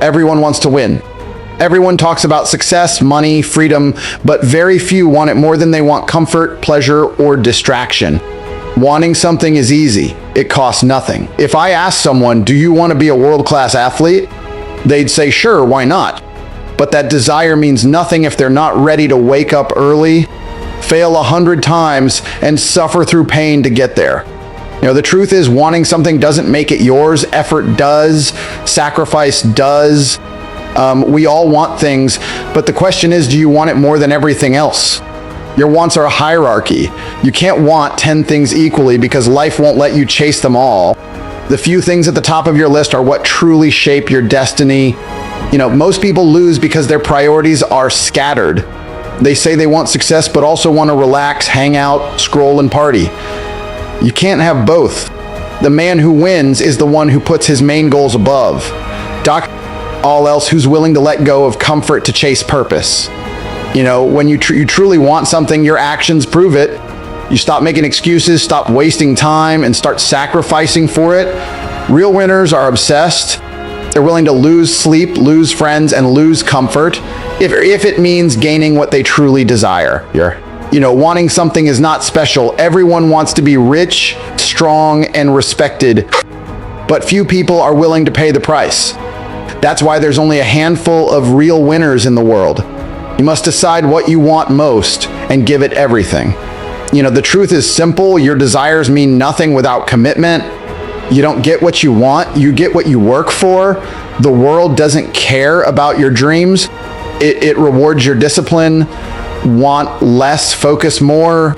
Everyone wants to win. Everyone talks about success, money, freedom, but very few want it more than they want comfort, pleasure, or distraction. Wanting something is easy. It costs nothing. If I ask someone, do you want to be a world-class athlete? They'd say, sure, why not? But that desire means nothing if they're not ready to wake up early, fail 100 times, and suffer through pain to get there. The truth is, wanting something doesn't make it yours. Effort does. Sacrifice does. We all want things, but the question is, do you want it more than everything else? Your wants are a hierarchy. You can't want 10 things equally because life won't let you chase them all. The few things at the top of your list are what truly shape your destiny. Most people lose because their priorities are scattered. They say they want success, but also want to relax, hang out, scroll, and party. You can't have both. The man who wins is the one who puts his main goals above. All else, who's willing to let go of comfort to chase purpose. When you truly want something, your actions prove it. You stop making excuses, stop wasting time, and start sacrificing for it. Real winners are obsessed. They're willing to lose sleep, lose friends, and lose comfort if it means gaining what they truly desire. Wanting something is not special. Everyone wants to be rich, strong, and respected, but few people are willing to pay the price. That's why there's only a handful of real winners in the world. You must decide what you want most and give it everything. The truth is simple. Your desires mean nothing without commitment. You don't get what you want, you get what you work for. The world doesn't care about your dreams. It rewards your discipline. Want less, focus more,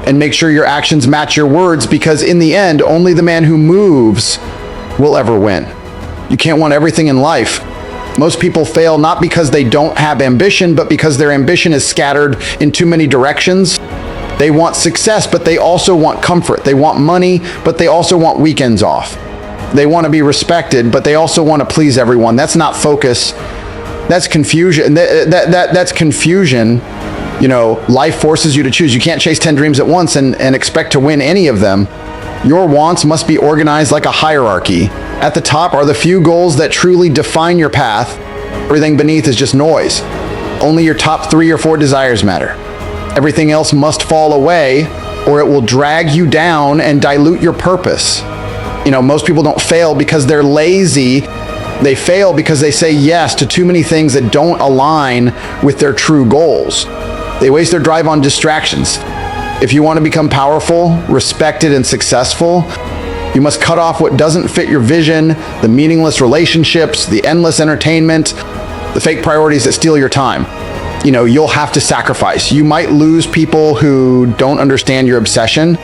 and make sure your actions match your words, because in the end, only the man who moves will ever win. You can't want everything in life. Most people fail not because they don't have ambition, but because their ambition is scattered in too many directions. They want success, but they also want comfort. They want money, but they also want weekends off. They want to be respected, but they also want to please everyone. That's not focus. That's confusion. That's confusion. Life forces you to choose. You can't chase 10 dreams at once and expect to win any of them. Your wants must be organized like a hierarchy. At the top are the few goals that truly define your path. Everything beneath is just noise. Only your top 3 or 4 desires matter. Everything else must fall away, or it will drag you down and dilute your purpose. Most people don't fail because they're lazy. They fail because they say yes to too many things that don't align with their true goals. They waste their drive on distractions. If you want to become powerful, respected, and successful, you must cut off what doesn't fit your vision, the meaningless relationships, the endless entertainment, the fake priorities that steal your time. You'll have to sacrifice. You might lose people who don't understand your obsession.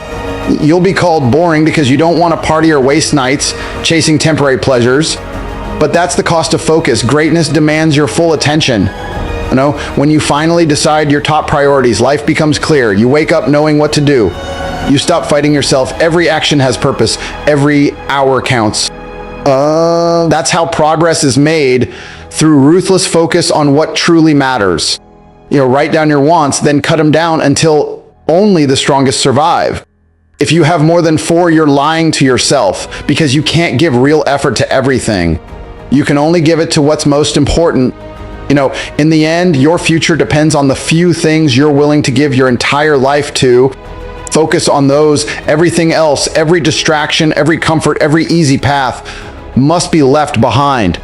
You'll be called boring because you don't want to party or waste nights chasing temporary pleasures. But that's the cost of focus. Greatness demands your full attention. When you finally decide your top priorities, life becomes clear. You wake up knowing what to do. You stop fighting yourself. Every action has purpose. Every hour counts. That's how progress is made, through ruthless focus on what truly matters. Write down your wants, then cut them down until only the strongest survive. If you have more than 4, you're lying to yourself, because you can't give real effort to everything. You can only give it to what's most important. In the end, your future depends on the few things you're willing to give your entire life to. Focus on those. Everything else, every distraction, every comfort, every easy path must be left behind.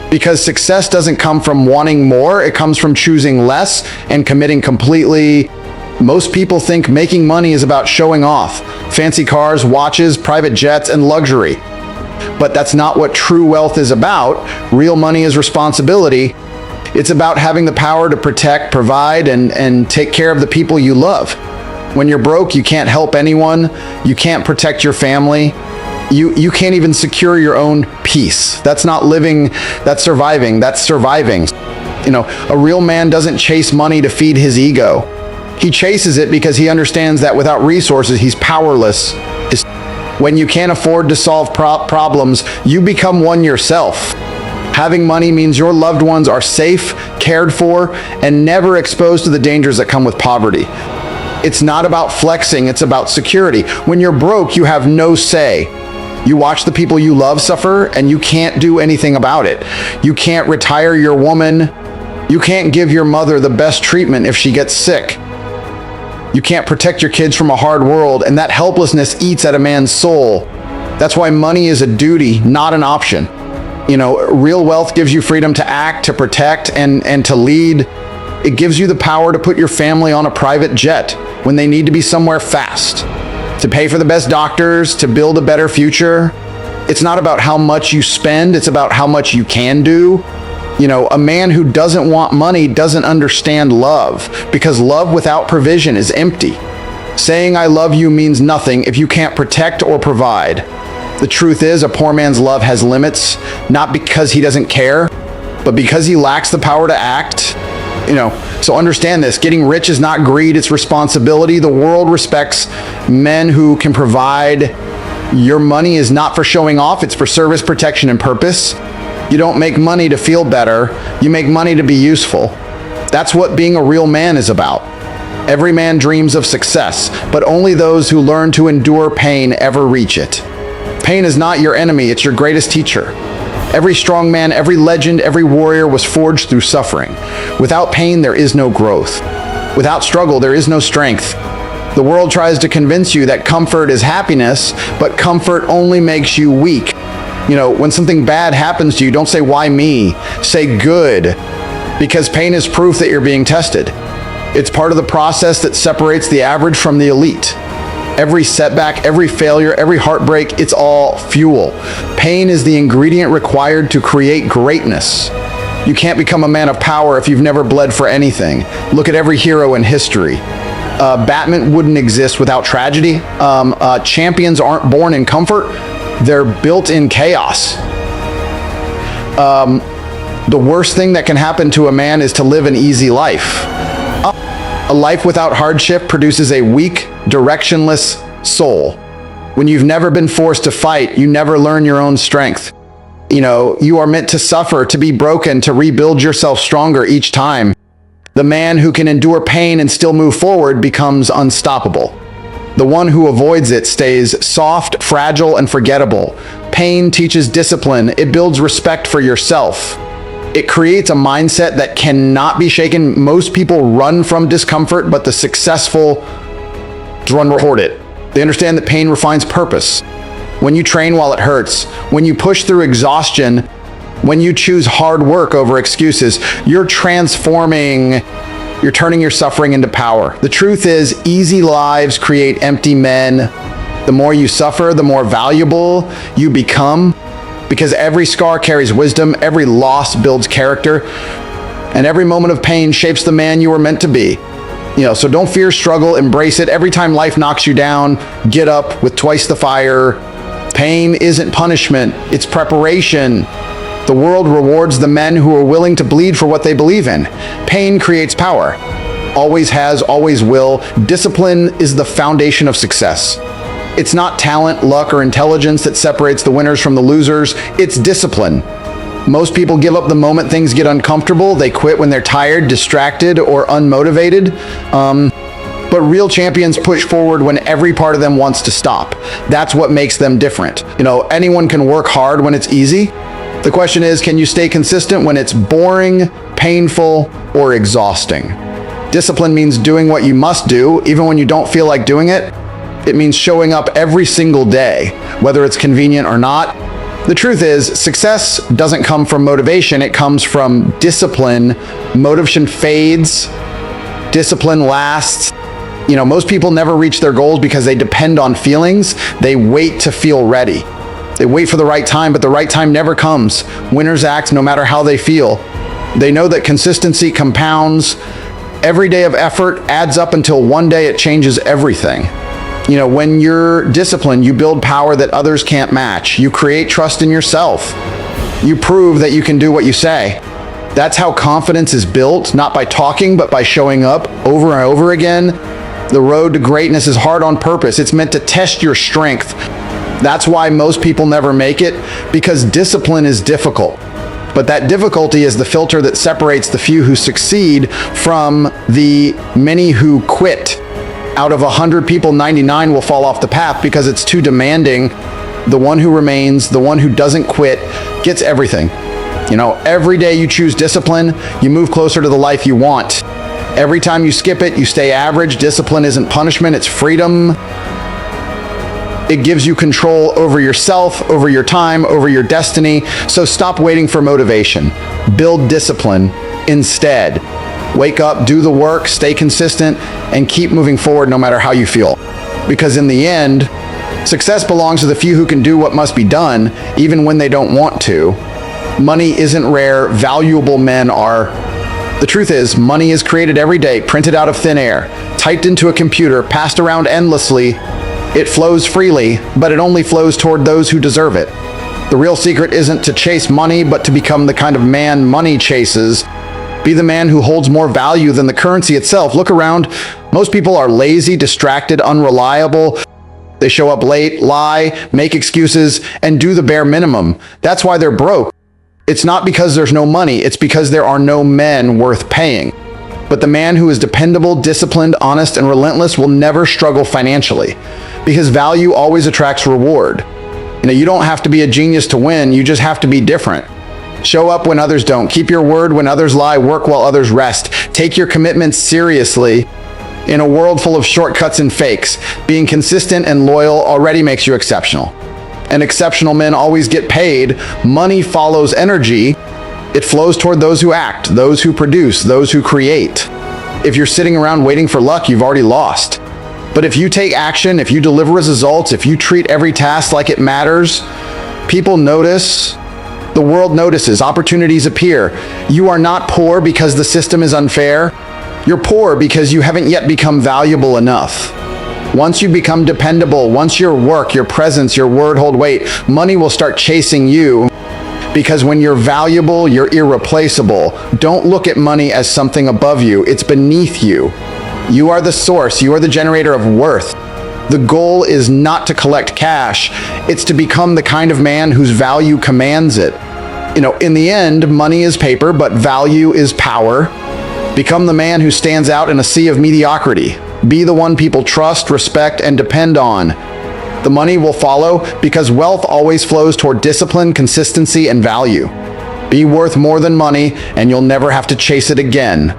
Because success doesn't come from wanting more, it comes from choosing less and committing completely. Most people think making money is about showing off. Fancy cars, watches, private jets, and luxury. But that's not what true wealth is about. Real money is responsibility. It's about having the power to protect, provide, and take care of the people you love. When you're broke, you can't help anyone. You can't protect your family. You can't even secure your own peace. That's not living, that's surviving. A real man doesn't chase money to feed his ego. He chases it because he understands that without resources, he's powerless. When you can't afford to solve problems, you become one yourself. Having money means your loved ones are safe, cared for, and never exposed to the dangers that come with poverty. It's not about flexing, it's about security. When you're broke, you have no say. You watch the people you love suffer, and you can't do anything about it. You can't retire your woman. You can't give your mother the best treatment if she gets sick. You can't protect your kids from a hard world, and that helplessness eats at a man's soul. That's why money is a duty, not an option. Real wealth gives you freedom to act, to protect, and to lead. It gives you the power to put your family on a private jet when they need to be somewhere fast, to pay for the best doctors, to build a better future. It's not about how much you spend, it's about how much you can do. A man who doesn't want money doesn't understand love, because love without provision is empty. Saying I love you means nothing if you can't protect or provide. The truth is, a poor man's love has limits, not because he doesn't care, but because he lacks the power to act. So understand this. Getting rich is not greed, it's responsibility. The world respects men who can provide. Your money is not for showing off, it's for service, protection, and purpose. You don't make money to feel better, you make money to be useful. That's what being a real man is about. Every man dreams of success, but only those who learn to endure pain ever reach it. Pain is not your enemy, it's your greatest teacher. Every strong man, every legend, every warrior was forged through suffering. Without pain, there is no growth. Without struggle, there is no strength. The world tries to convince you that comfort is happiness, but comfort only makes you weak. When something bad happens to you, don't say, why me? Say good, because pain is proof that you're being tested. It's part of the process that separates the average from the elite. Every setback, every failure, every heartbreak, it's all fuel. Pain is the ingredient required to create greatness. You can't become a man of power if you've never bled for anything. Look at every hero in history. Batman wouldn't exist without tragedy. Champions aren't born in comfort. They're built in chaos. The worst thing that can happen to a man is to live an easy life. A life without hardship produces a weak, directionless soul. When you've never been forced to fight, you never learn your own strength. You are meant to suffer, to be broken, to rebuild yourself stronger each time. The man who can endure pain and still move forward becomes unstoppable. The one who avoids it stays soft, fragile, and forgettable. Pain teaches discipline. It builds respect for yourself. It creates a mindset that cannot be shaken. Most people run from discomfort, but the successful run toward it. They understand that pain refines purpose. When you train while it hurts, when you push through exhaustion, when you choose hard work over excuses, you're transforming. You're turning your suffering into power. The truth is, easy lives create empty men. The more you suffer, the more valuable you become, because every scar carries wisdom, every loss builds character, and every moment of pain shapes the man you were meant to be. So don't fear struggle, embrace it. Every time life knocks you down, get up with twice the fire. Pain isn't punishment, it's preparation. The world rewards the men who are willing to bleed for what they believe in. Pain creates power. Always has, always will. Discipline is the foundation of success. It's not talent, luck, or intelligence that separates the winners from the losers. It's discipline. Most people give up the moment things get uncomfortable. They quit when they're tired, distracted, or unmotivated. But real champions push forward when every part of them wants to stop. That's what makes them different. Anyone can work hard when it's easy. The question is, can you stay consistent when it's boring, painful, or exhausting? Discipline means doing what you must do, even when you don't feel like doing it. It means showing up every single day, whether it's convenient or not. The truth is, success doesn't come from motivation, it comes from discipline. Motivation fades, discipline lasts. Most people never reach their goals because they depend on feelings. They wait to feel ready. They wait for the right time, but the right time never comes. Winners act no matter how they feel. They know that consistency compounds. Every day of effort adds up until one day it changes everything. When you're disciplined, you build power that others can't match. You create trust in yourself. You prove that you can do what you say. That's how confidence is built, not by talking, but by showing up over and over again. The road to greatness is hard on purpose. It's meant to test your strength. That's why most people never make it, because discipline is difficult. But that difficulty is the filter that separates the few who succeed from the many who quit. Out of 100 people, 99 will fall off the path because it's too demanding. The one who remains, the one who doesn't quit, gets everything. Every day you choose discipline, you move closer to the life you want. Every time you skip it, you stay average. Discipline isn't punishment, it's freedom. It gives you control over yourself, over your time, over your destiny. So stop waiting for motivation. Build discipline instead. Wake up, do the work, stay consistent, and keep moving forward no matter how you feel. Because in the end, success belongs to the few who can do what must be done, even when they don't want to. Money isn't rare, valuable men are. The truth is, money is created every day, printed out of thin air, typed into a computer, passed around endlessly. It flows freely, but it only flows toward those who deserve it. The real secret isn't to chase money, but to become the kind of man money chases. Be the man who holds more value than the currency itself. Look around. Most people are lazy, distracted, unreliable. They show up late, lie, make excuses, and do the bare minimum. That's why they're broke. It's not because there's no money, it's because there are no men worth paying. But the man who is dependable, disciplined, honest, and relentless will never struggle financially, because value always attracts reward. You don't have to be a genius to win, you just have to be different. Show up when others don't. Keep your word when others lie. Work while others rest. Take your commitments seriously. In a world full of shortcuts and fakes, being consistent and loyal already makes you exceptional. And exceptional men always get paid. Money follows energy. It flows toward those who act, those who produce, those who create. If you're sitting around waiting for luck, you've already lost. But if you take action, if you deliver results, if you treat every task like it matters, people notice. The world notices. Opportunities appear. You are not poor because the system is unfair. You're poor because you haven't yet become valuable enough. Once you become dependable, once your work, your presence, your word hold weight, money will start chasing you. Because when you're valuable, you're irreplaceable. Don't look at money as something above you. It's beneath you. You are the source. You are the generator of worth. The goal is not to collect cash. It's to become the kind of man whose value commands it. In the end, money is paper, but value is power. Become the man who stands out in a sea of mediocrity. Be the one people trust, respect, and depend on. The money will follow because wealth always flows toward discipline, consistency, and value. Be worth more than money, and you'll never have to chase it again.